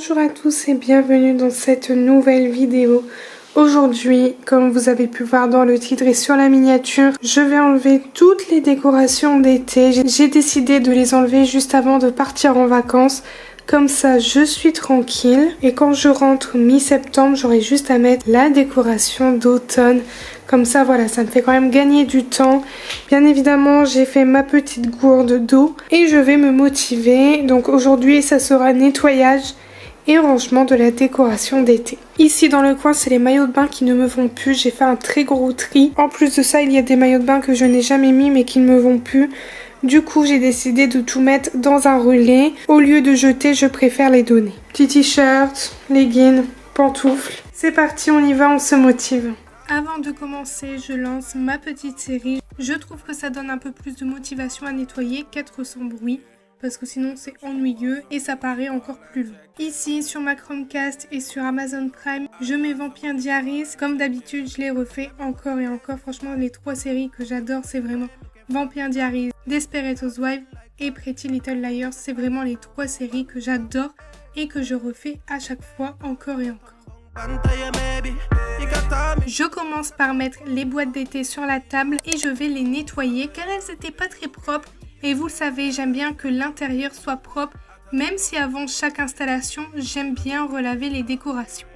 Bonjour à tous et bienvenue dans cette nouvelle vidéo. Aujourd'hui, comme vous avez pu voir dans le titre et sur la miniature, je vais enlever toutes les décorations d'été. J'ai décidé de les enlever juste avant de partir en vacances. Comme ça, je suis tranquille. Et quand je rentre mi-septembre, j'aurai juste à mettre la décoration d'automne. Comme ça, voilà, ça me fait quand même gagner du temps. Bien évidemment, j'ai fait ma petite gourde d'eau et je vais me motiver. Donc aujourd'hui, ça sera nettoyage et rangement de la décoration d'été. Ici dans le coin, c'est les maillots de bain qui ne me vont plus. J'ai fait un très gros tri. En plus de ça, il y a des maillots de bain que je n'ai jamais mis mais qui ne me vont plus. Du coup, j'ai décidé de tout mettre dans un relais. Au lieu de jeter, je préfère les donner. Petit t-shirt, leggings, pantoufles. C'est parti, on y va, on se motive. Avant de commencer, je lance ma petite série. Je trouve que ça donne un peu plus de motivation à nettoyer qu'être sans bruit, parce que sinon c'est ennuyeux et ça paraît encore plus long. Ici, sur ma Chromecast et sur Amazon Prime, je mets Vampire Diaries. Comme d'habitude, je les refais encore et encore. Franchement, les 3 séries que j'adore, c'est vraiment Vampire Diaries, Desperate Housewives et Pretty Little Liars. C'est vraiment les 3 séries que j'adore et que je refais à chaque fois encore et encore. Je commence par mettre les boîtes d'été sur la table et je vais les nettoyer car elles n'étaient pas très propres. Et vous le savez, j'aime bien que l'intérieur soit propre, même si avant chaque installation, j'aime bien relaver les décorations.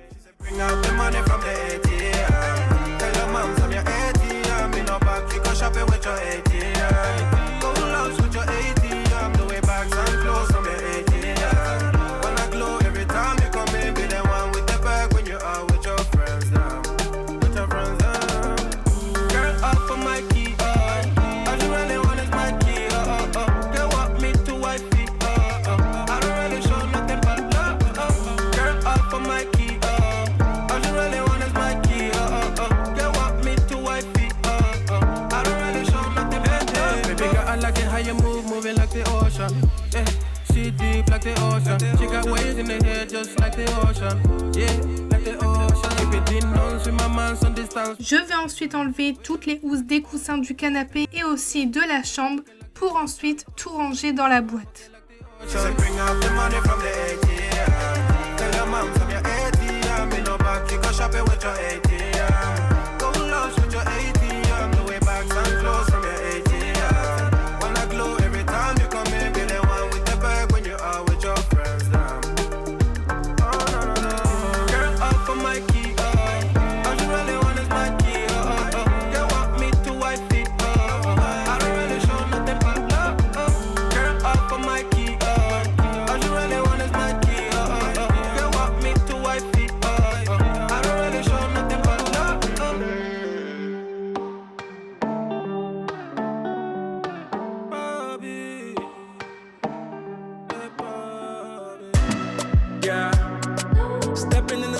Je vais ensuite enlever toutes les housses des coussins du canapé et aussi de la chambre pour ensuite tout ranger dans la boîte.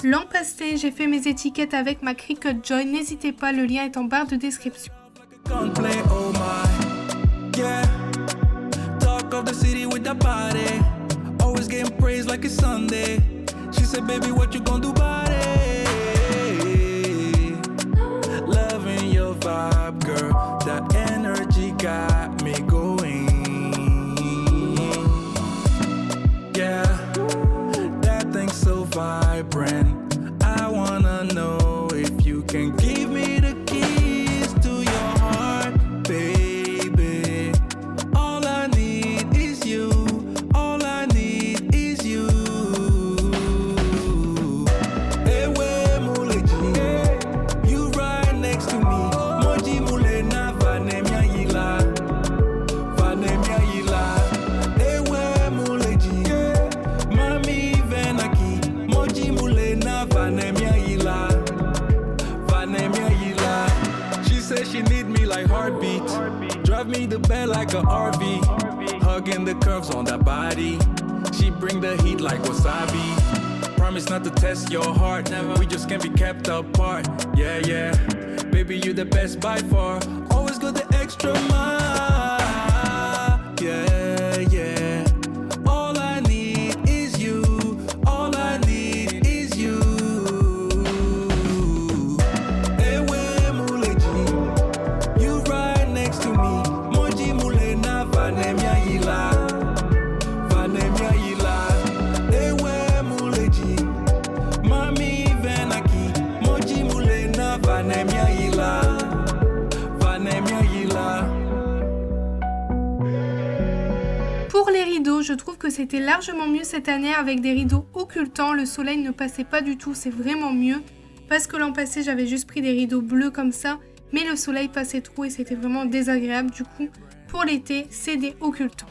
L'an passé, j'ai fait mes étiquettes avec ma Cricut Joy. N'hésitez pas, le lien est en barre de description. I wanna know if you can give me the keys to your heart, baby. All I need is you. All I need is you. Ewe muleji, you right next to me. Moji mulena vanemia yila, vanemia yila. Ewe muleji, mami venaki. She says she need me like heartbeat. Drive me the bed like a RV. Hugging the curves on that body. She bring the heat like wasabi. Promise not to test your heart. We just can't be kept apart. Yeah, yeah. Baby, you the best by far. Always go the extra mile. Yeah, yeah. All I need is you. All I need is you. You right next to me. Moji mulena vanemia yila. Vanemia yila. Ewe mule je trouve que c'était largement mieux cette année avec des rideaux occultants. Le soleil ne passait pas du tout, c'est vraiment mieux. Parce que l'an passé, j'avais juste pris des rideaux bleus comme ça, mais le soleil passait trop et c'était vraiment désagréable. Du coup, pour l'été, c'est des occultants.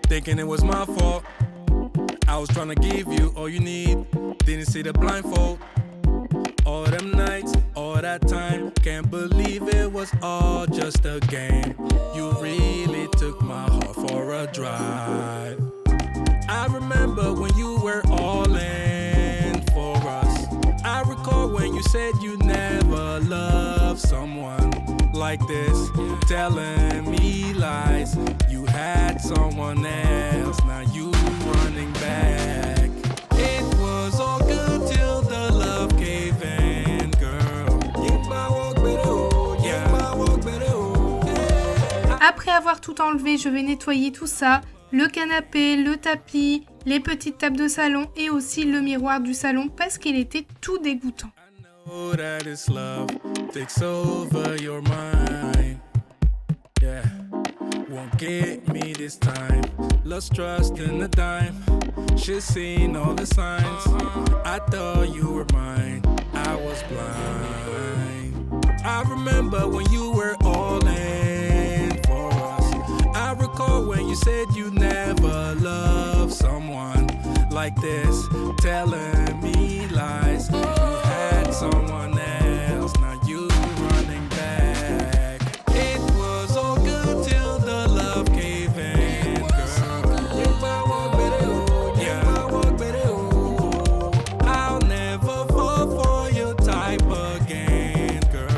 Thinking it was my fault. I was trying to give you all you need. Didn't see the blindfold. All them nights, all that time. Can't believe it was all just a game. You really took my heart for a drive. I remember when you were all in for us. I recall when you said you never loved someone like this, telling me lies. You had someone else, now you running back. It was all good till the love gave in, girl. Après avoir tout enlevé, je vais nettoyer tout ça. Le canapé, le tapis, les petites tables de salon et aussi le miroir du salon parce qu'il était tout dégoûtant. Oh, that is love takes over your mind. Yeah, won't get me this time. Lost trust in a dime. She's seen all the signs. I thought you were mine. I was blind. I remember when you were all in for us. I recall when you said you never loved someone like this, telling me lies. You had someone else, now you running back. It was all good till the love gave in, girl. Yeah, I'll never fall for your type again, girl.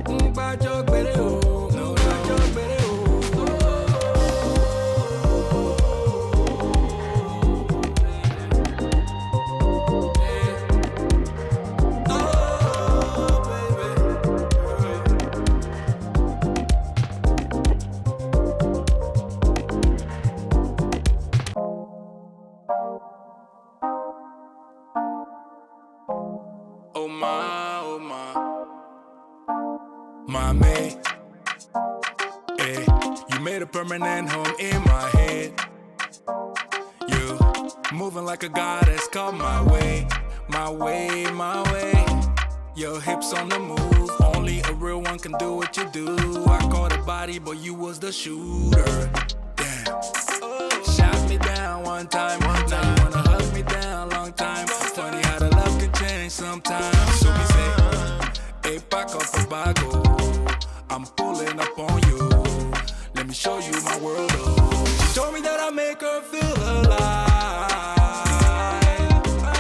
No, oh my, my mate, eh, you made a permanent home in my head. You moving like a goddess, come my way, my way, my way. Your hips on the move, only a real one can do what you do. I caught a body, but you was the shooter. Damn, shot me down one time. Now you wanna hug me down long time. Funny how the love can change sometimes. So me say, hey, pack up a bago. I'm pulling up on you. Let me show you my world. Oh. She told me that I make her feel alive.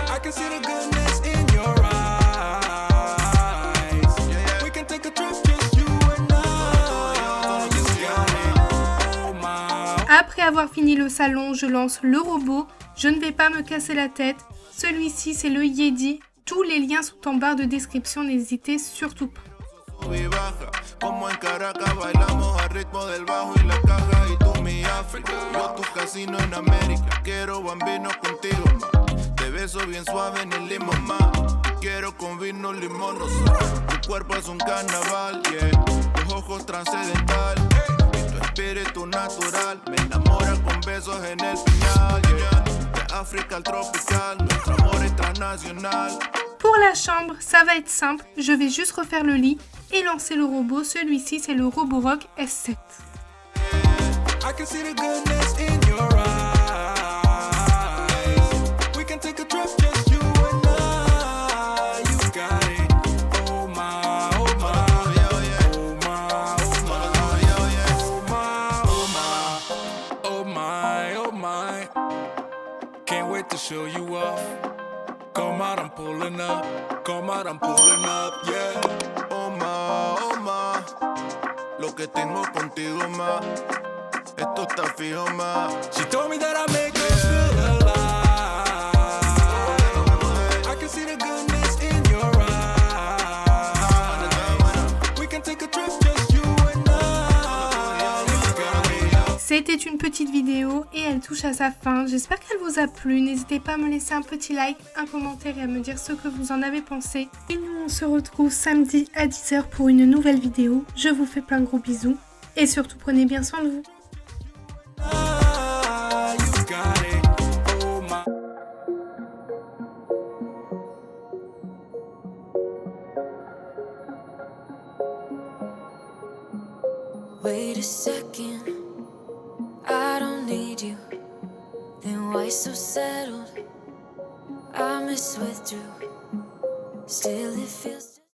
I can see the goodness in your eyes. We can take a trip, just you and I. You got it. Oh my. Après avoir fini le salon, je lance le robot. Je ne vais pas me casser la tête. Celui-ci, c'est le 𝘤𝘵𝘵𝘱. Tous les liens sont en barre de description, n'hésitez surtout pas. Como en Caracas bailamos al ritmo del bajo y la caja y tú mi África, yo tu casino en América, quiero bambino contigo ma, te beso bien suave en el limón ma, quiero con vino limón rosado, tu cuerpo es un carnaval, yeah, tus ojos transcendental, y tu espíritu natural. Me enamora con besos en el piñal, yeah. De África al tropical, nuestro amor es transnacional. Pour la chambre, ça va être simple, je vais juste refaire le lit et lancer le robot. Celui-ci, c'est le robot rock S7. I can see the goodness in your eyes. We can take a trip, just you and I. You got it. Oh my, oh my, oh my, oh my, oh my, oh my, oh my. Can't wait to show you off. Come out, I'm pulling up. Come out, I'm pulling up, yeah. Oh ma, lo que tengo contigo ma. Esto está fijo ma. She told me that I make her feel alive. I can see the goodness in your eyes. We can take a trip, just you and I. C'était une petite vidéo et elle touche à sa fin. J'espère qu'elle vous a plu. N'hésitez pas à me laisser un petit like, un commentaire et à me dire ce que vous en avez pensé. Et nous, on se retrouve samedi à 10h pour une nouvelle vidéo. Je vous fais plein de gros bisous et surtout prenez bien soin de vous. Wait a second, I don't need you. Then why so settled? I miss withdrew. Still it feels